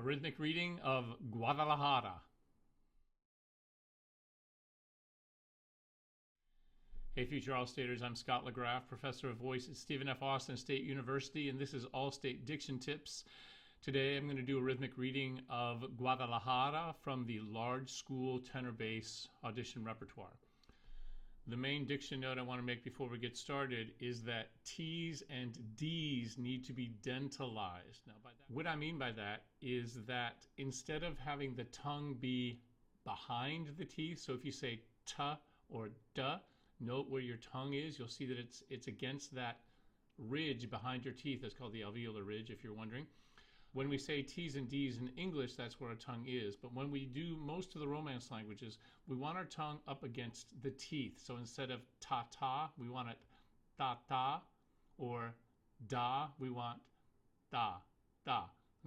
rhythmic reading of Guadalajara. Hey, future All-Staters, I'm Scott LaGraff, Professor of Voice at Stephen F. Austin State University, and this is All-State Diction Tips. Today I'm going to do a rhythmic reading of Guadalajara from the Large School Tenor Bass Audition Repertoire. The main diction note I want to make before we get started is that T's and D's need to be dentalized. Now, what I mean by that is that instead of having the tongue be behind the teeth, so if you say t or duh, note where your tongue is. You'll see that it's against that ridge behind your teeth. That's called the alveolar ridge, if you're wondering. When we say T's and D's in English, that's where our tongue is. But when we do most of the Romance languages, we want our tongue up against the teeth. So instead of ta-ta, we want it ta-ta, or da, we want da.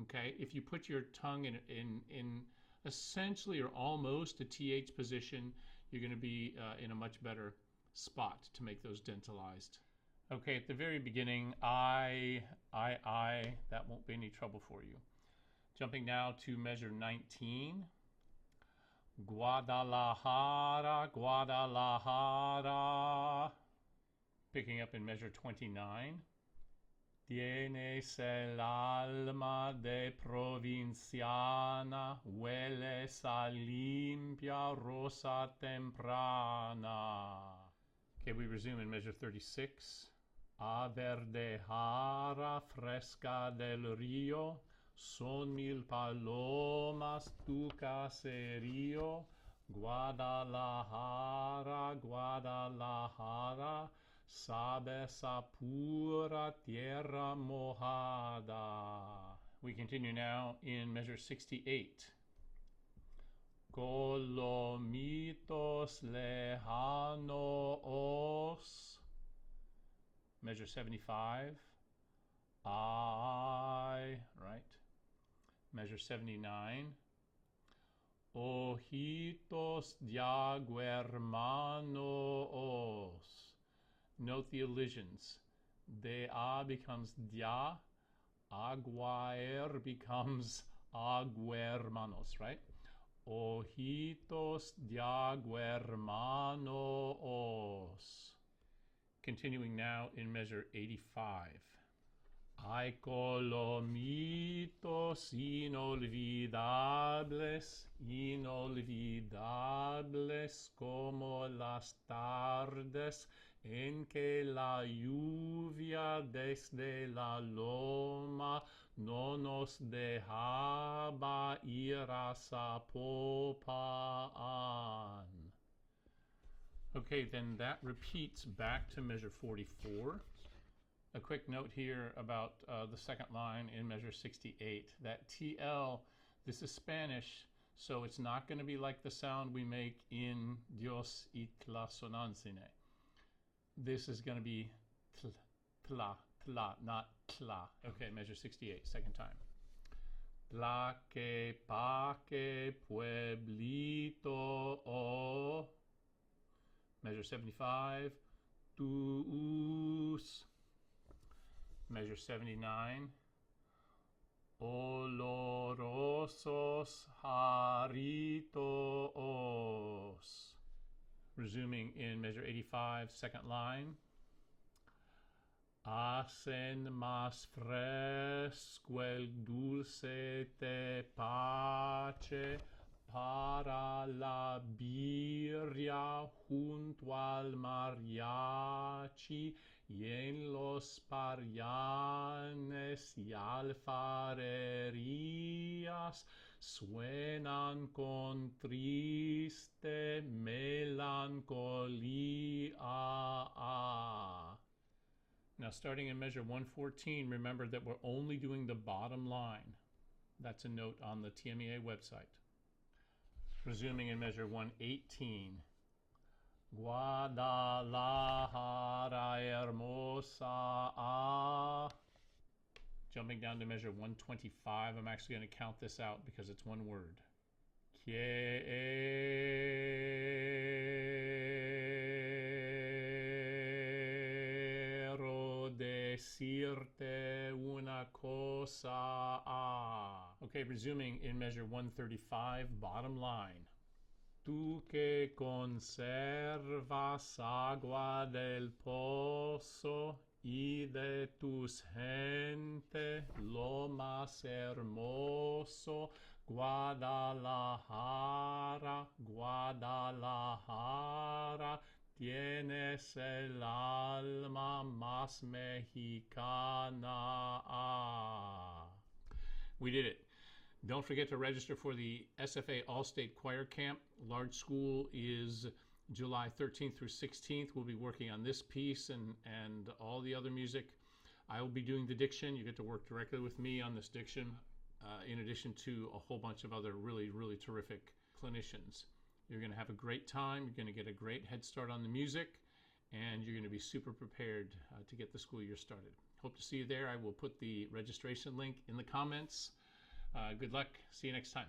Okay? If you put your tongue in essentially or almost a TH position, you're going to be in a much better spot to make those dentalized. Okay, at the very beginning, I, that won't be any trouble for you. Jumping now to measure 19. Guadalajara, Guadalajara. Picking up in measure 29. Tienes el alma de provinciana, hueles a limpia rosa temprana. Okay, we resume in measure 36. A verdejara fresca del río, son mil palomas tu caserío. Guadalajara, Guadalajara, sabes a pura tierra mojada. We continue now in measure 68. Colomitos lejanos. Measure 75. I, right? Measure 79. Ojitos de aguermanos. Note the elisions. De a becomes dia. Aguaer becomes aguermanos, right? Ojitos de aguermanos. Continuing now in measure 85. Hay colomitos inolvidables, inolvidables como las tardes en que la lluvia desde la loma no nos dejaba ir a Zapopan. Okay, then that repeats back to measure 44. A quick note here about the second line in measure 68. That TL, this is Spanish, so it's not going to be like the sound we make in Dios y tla sonancine. This is going to be tla, not tla. Okay, measure 68, second time. Tlaque, paque, pueblito, o. Measure 75, tuus. Measure 79, olorosos jaritos. Resuming in measure 85, second line. Hacen más fresco el dulce tepache para la birria junto al mariachi y en los parianes y alfarerías suenan con triste melancolía. Now starting in measure 114, remember that we're only doing the bottom line. That's a note on the TMEA website. Resuming in measure 118. Guadalajara hermosa. Jumping down to measure 125. I'm actually going to count this out because it's one word. Quiero decirte una cosa. Okay, resuming in measure 135, bottom line. Tu que conservas agua del pozo y de tus gente lo más hermoso, Guadalajara, Guadalajara, tienes el alma más mexicana. We did it. Don't forget to register for the SFA All-State Choir Camp. Large School is July 13th through 16th. We'll be working on this piece and all the other music. I will be doing the diction. You get to work directly with me on this diction, in addition to a whole bunch of other really, really terrific clinicians. You're going to have a great time. You're going to get a great head start on the music, and you're going to be super prepared to get the school year started. Hope to see you there. I will put the registration link in the comments. Good luck. See you next time.